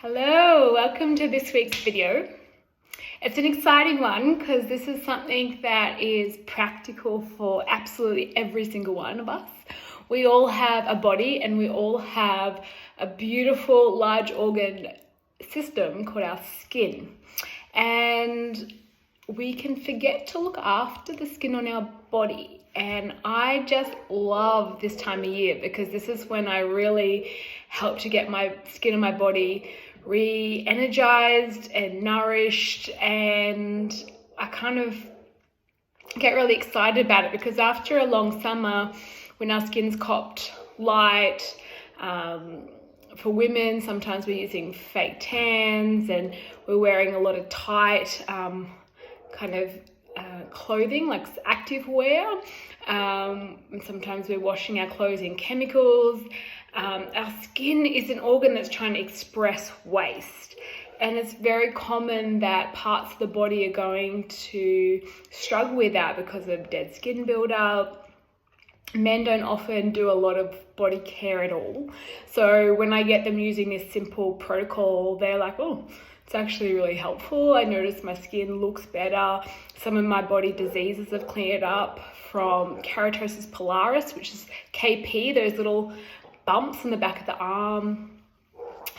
Hello, welcome to this week's video. It's an exciting one because this is something that is practical for absolutely every single one of us. We all have a body and we all have a beautiful large organ system called our skin. And we can forget to look after the skin on our body. And I just love this time of year because this is when I really help to get my skin and my body re-energized and nourished, and I kind of get really excited about it because after a long summer when our skin's copped light, for women sometimes we're using fake tans and we're wearing a lot of tight clothing, like active wear, and sometimes we're washing our clothes in chemicals. Our skin is an organ that's trying to express waste, and it's very common that parts of the body are going to struggle with that because of dead skin buildup. Men don't often do a lot of body care at all, so when I get them using this simple protocol, they're like, oh, it's actually really helpful. I notice my skin looks better. Some of my body diseases have cleared up, from keratosis pilaris, which is KP, those little bumps in the back of the arm,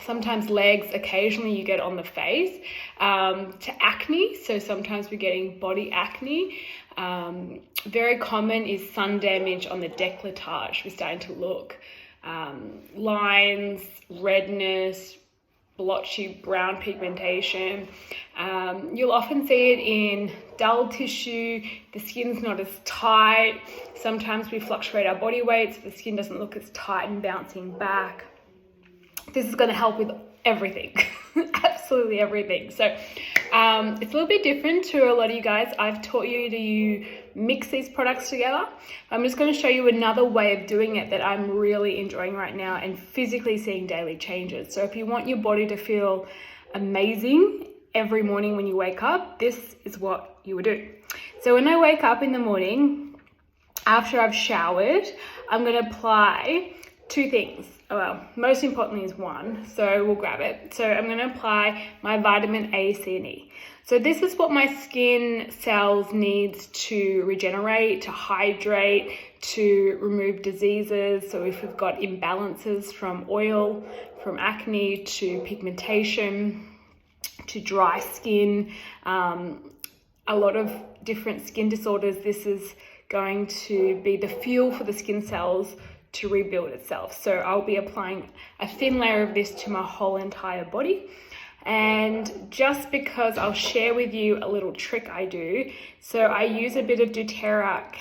sometimes legs, occasionally you get on the face, to acne. So sometimes we're getting body acne. Very common is sun damage on the décolletage. We're starting to look lines, redness, blotchy brown pigmentation. You'll often see it in dull tissue. The skin's not as tight. Sometimes we fluctuate our body weight so the skin doesn't look as tight and bouncing back. This is going to help with everything. Absolutely everything. So it's a little bit different to a lot of you guys. I've taught you to mix these products together. I'm just going to show you another way of doing it that I'm really enjoying right now and physically seeing daily changes. So if you want your body to feel amazing every morning when you wake up, this is what you would do. So when I wake up in the morning, after I've showered, I'm going to apply two things. Well, most importantly is one, so we'll grab it. So I'm going to apply my vitamin A, C, and E. So this is what my skin cells needs to regenerate, to hydrate, to remove diseases. So if we've got imbalances from oil, from acne, to pigmentation, to dry skin, a lot of different skin disorders, this is going to be the fuel for the skin cells to rebuild itself. So I'll be applying a thin layer of this to my whole entire body. And just because I'll share with you a little trick I do. So I use a bit of doTERRA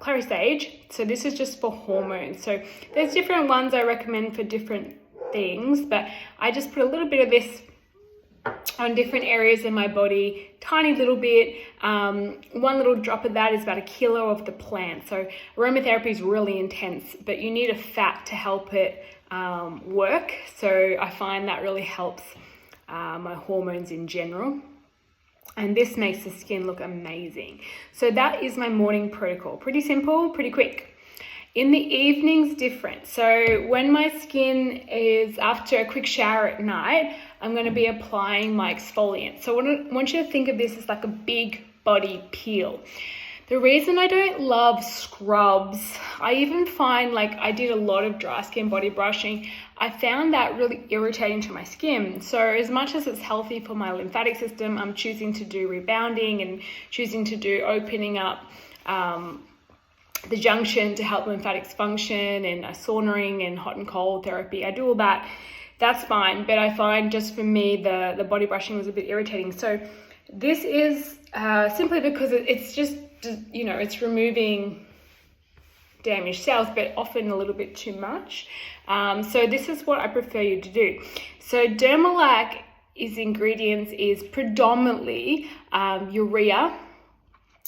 Clarisage. So this is just for hormones. So there's different ones I recommend for different things, but I just put a little bit of this on different areas in my body, tiny little bit. One little drop of that is about 1 kilo of the plant. So aromatherapy is really intense, but you need a fat to help it work. So I find that really helps my hormones in general. And this makes the skin look amazing. So that is my morning protocol. Pretty simple, pretty quick. In the evening's different. So when my skin is after a quick shower at night, I'm going to be applying my exfoliant. So I want you to think of this as like a big body peel. The reason I don't love scrubs, I even find, like, I did a lot of dry skin body brushing. I found that really irritating to my skin. So as much as it's healthy for my lymphatic system, I'm choosing to do rebounding and choosing to do opening up the junction to help lymphatics function, and saunering and hot and cold therapy. I do all that. That's fine. But I find just for me, the body brushing was a bit irritating. So this is simply because it's just, it's removing damaged cells, but often a little bit too much. So this is what I prefer you to do. So Dermalac ingredients is predominantly urea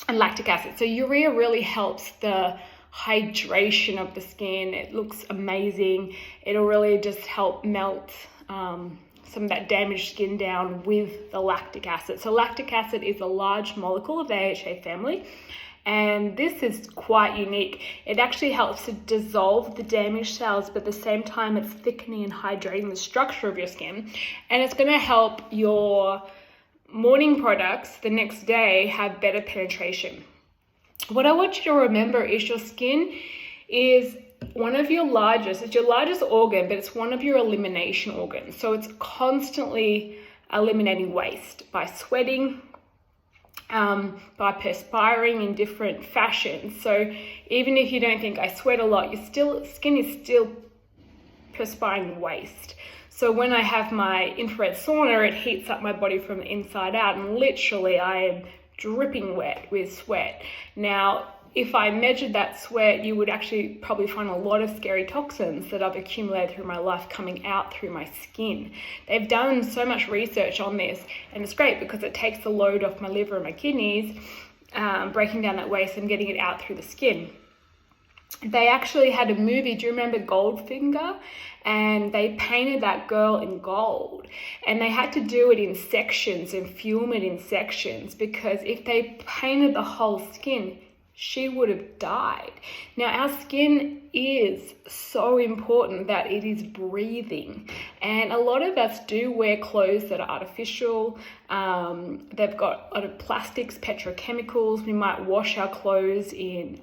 and lactic acid. So urea really helps the hydration of the skin. It looks amazing. It'll really just help melt some of that damaged skin down with the lactic acid. So lactic acid is a large molecule of the AHA family, And this is quite unique. It actually helps to dissolve the damaged cells, but at the same time it's thickening and hydrating the structure of your skin. And it's going to help your morning products the next day have better penetration. What I want you to remember is your skin is it's your largest organ, but it's one of your elimination organs. So it's constantly eliminating waste by sweating, by perspiring in different fashions. So even if you don't think I sweat a lot, skin is still perspiring waste. So when I have my infrared sauna, it heats up my body from the inside out, and literally I am dripping wet with sweat. Now, if I measured that sweat, you would actually probably find a lot of scary toxins that I've accumulated through my life coming out through my skin. They've done so much research on this, and it's great because it takes the load off my liver and my kidneys, breaking down that waste and getting it out through the skin. They actually had a movie, do you remember Goldfinger? And they painted that girl in gold, and they had to do it in sections and film it in sections, because if they painted the whole skin, she would have died. Now, our skin is so important that it is breathing. And a lot of us do wear clothes that are artificial. They've got a lot of plastics, petrochemicals. We might wash our clothes in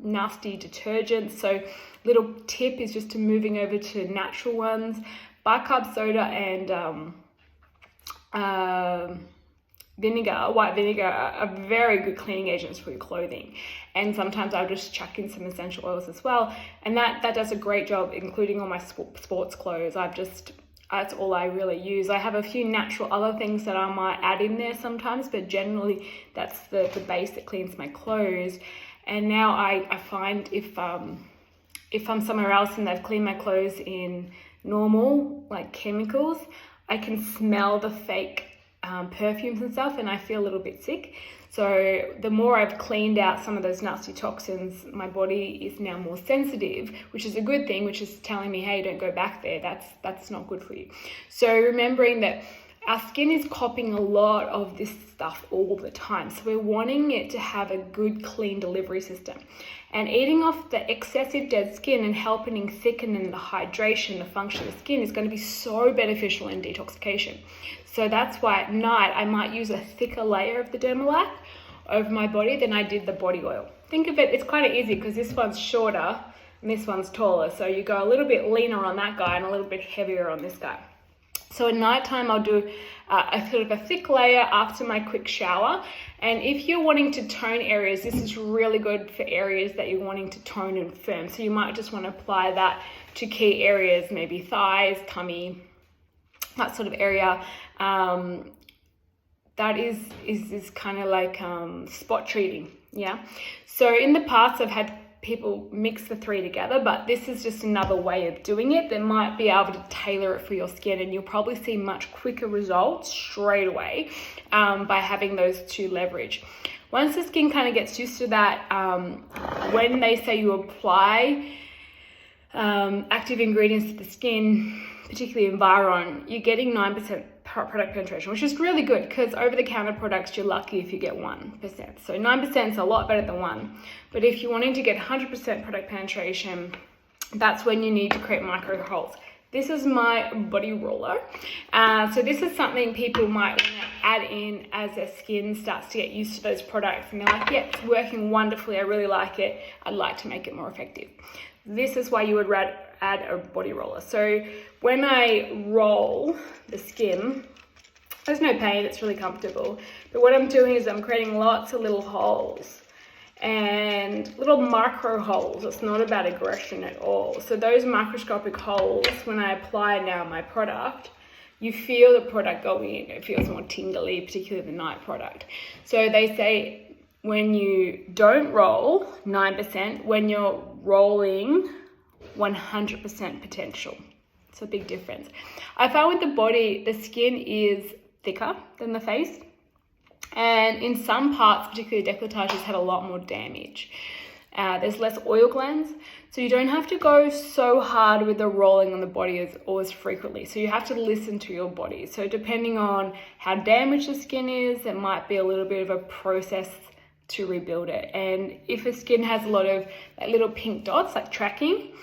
nasty detergents. So little tip is just to moving over to natural ones. Bicarb soda and white vinegar are very good cleaning agents for your clothing. And sometimes I'll just chuck in some essential oils as well. And that does a great job, including all my sports clothes. That's all I really use. I have a few natural other things that I might add in there sometimes, but generally that's the base that cleans my clothes. And now I find if I'm somewhere else and they've cleaned my clothes in normal, like chemicals, I can smell the fake perfumes and stuff, and I feel a little bit sick. So the more I've cleaned out some of those nasty toxins, my body is now more sensitive, which is a good thing, which is telling me, hey, don't go back there. That's not good for you. So remembering that our skin is copying a lot of this stuff all the time. So we're wanting it to have a good, clean delivery system. And eating off the excessive dead skin and helping thicken the hydration, the function of the skin is going to be so beneficial in detoxification. So that's why at night I might use a thicker layer of the Dermalac over my body than I did the body oil. Think of it, it's kind of easy because this one's shorter and this one's taller. So you go a little bit leaner on that guy and a little bit heavier on this guy. So at nighttime, I'll do a sort of a thick layer after my quick shower. And if you're wanting to tone areas, this is really good for areas that you're wanting to tone and firm. So you might just want to apply that to key areas, maybe thighs, tummy, that sort of area. That is kind of like spot treating, yeah? So in the past, I've had people mix the three together, but this is just another way of doing it that might be able to tailor it for your skin, and you'll probably see much quicker results straight away by having those two leverage. Once the skin kind of gets used to that, when they say you apply active ingredients to the skin, particularly Environ, you're getting 9% product penetration, which is really good because over-the-counter products, you're lucky if you get 1%. So 9% is a lot better than 1. But if you're wanting to get 100% product penetration, that's when you need to create micro holes. This is my body roller. So this is something people might want to add in as their skin starts to get used to those products. And they're like, yeah, it's working wonderfully. I really like it. I'd like to make it more effective. This is why you would add a body roller. So when I roll the skin, there's no pain, it's really comfortable. But what I'm doing is I'm creating lots of little holes and little micro holes. It's not about aggression at all. So those microscopic holes, when I apply now my product, you feel the product going in. It feels more tingly, particularly the night product. So they say when you don't roll 9%, when you're rolling 100% potential. It's a big difference. I found with the body, the skin is thicker than the face. And in some parts, particularly décolletage, has had a lot more damage. There's less oil glands. So you don't have to go so hard with the rolling on the body as frequently. So you have to listen to your body. So depending on how damaged the skin is, it might be a little bit of a process to rebuild it. And if a skin has a lot of like little pink dots, like tracking,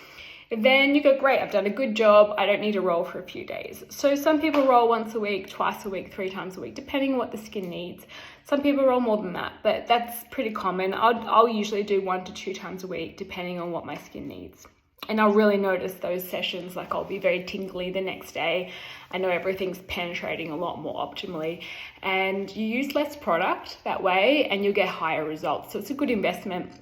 then you go, great, I've done a good job, I don't need to roll for a few days. So some people roll once a week, twice a week, 3 times a week, depending on what the skin needs. Some people roll more than that, but that's pretty common. I'll usually do 1 to 2 times a week, depending on what my skin needs. And I'll really notice those sessions, like I'll be very tingly the next day. I know everything's penetrating a lot more optimally, and you use less product that way and you'll get higher results. So it's a good investment.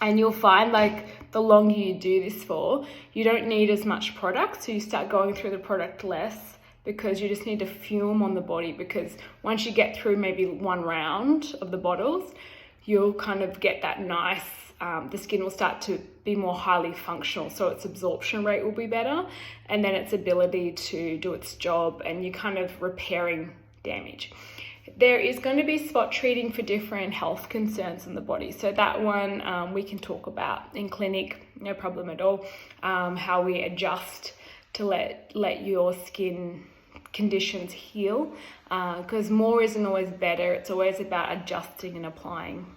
And you'll find like the longer you do this for, you don't need as much product. So you start going through the product less because you just need to fume on the body, because once you get through maybe 1 round of the bottles, you'll kind of get that nice, the skin will start to be more highly functional. So its absorption rate will be better, and then its ability to do its job, and you're kind of repairing damage. There is going to be spot treating for different health concerns in the body. So that one we can talk about in clinic, no problem at all. How we adjust to let your skin conditions heal, because more isn't always better. It's always about adjusting and applying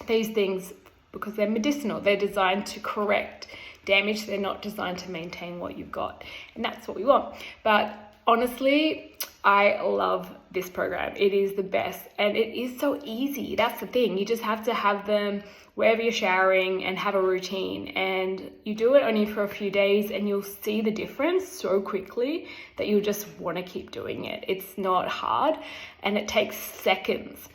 these things, because they're medicinal. They're designed to correct damage. They're not designed to maintain what you've got, and that's what we want. But honestly, I love this program. It is the best, and it is so easy. That's the thing. You just have to have them wherever you're showering and have a routine, and you do it only for a few days and you'll see the difference so quickly that you'll just want to keep doing it. It's not hard and it takes seconds.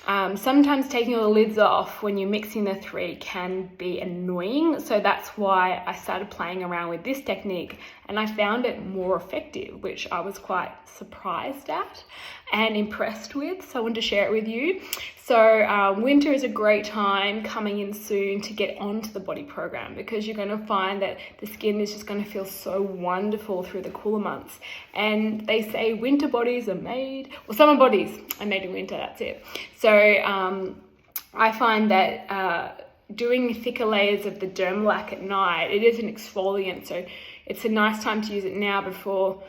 Sometimes taking all the lids off when you're mixing the 3 can be annoying. So that's why I started playing around with this technique, and I found it more effective, which I was quite surprised at and impressed with. So I wanted to share it with you. So winter is a great time coming in soon to get onto the body program, because you're going to find that the skin is just going to feel so wonderful through the cooler months. And they say winter bodies are made, or summer bodies are made in winter, that's it. So I find that doing thicker layers of the Dermalac at night, it is an exfoliant. So it's a nice time to use it now before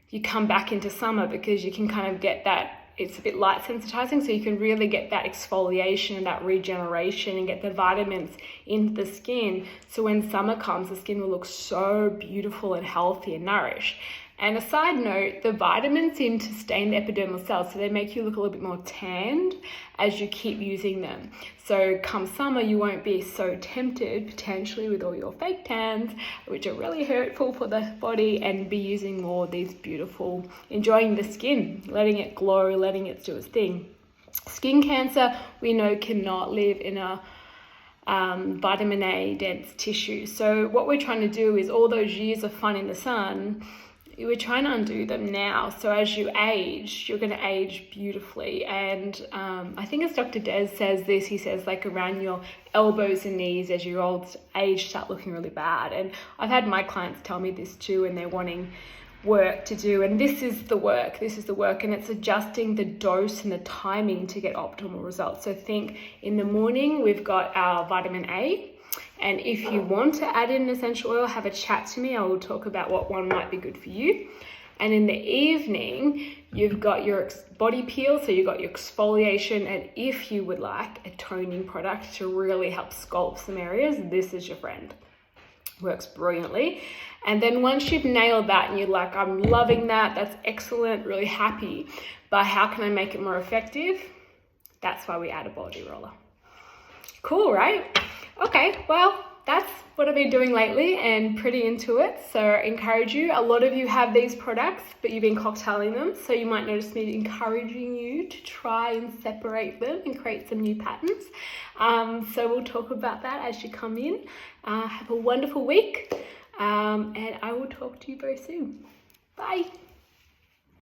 you come back into summer, because you can kind of get that, it's a bit light sensitizing, so you can really get that exfoliation and that regeneration and get the vitamins into the skin. So when summer comes, the skin will look so beautiful and healthy and nourished. And a side note, the vitamins seem to stain the epidermal cells, so they make you look a little bit more tanned as you keep using them. So come summer, you won't be so tempted potentially with all your fake tans, which are really hurtful for the body, and be using more of these beautiful, enjoying the skin, letting it glow, letting it do its thing. Skin cancer, we know, cannot live in a vitamin A dense tissue. So what we're trying to do is all those years of fun in the sun, we're trying to undo them now. So as you age, you're going to age beautifully. And I think as Dr. Des says this, he says like around your elbows and knees as your old age start looking really bad. And I've had my clients tell me this too, and they're wanting work to do. And this is the work, and it's adjusting the dose and the timing to get optimal results. So think in the morning, we've got our vitamin A. And if you want to add in essential oil, have a chat to me. I will talk about what one might be good for you. And in the evening, you've got your body peel, so you've got your exfoliation. And if you would like a toning product to really help sculpt some areas, this is your friend. Works brilliantly. And then once you've nailed that and you're like, I'm loving that, that's excellent, really happy, but how can I make it more effective? That's why we add a body roller. Cool, right? Okay, well, that's what I've been doing lately and pretty into it. So I encourage you. A lot of you have these products, but you've been cocktailing them. So you might notice me encouraging you to try and separate them and create some new patterns. So we'll talk about that as you come in. Have a wonderful week. And I will talk to you very soon. Bye.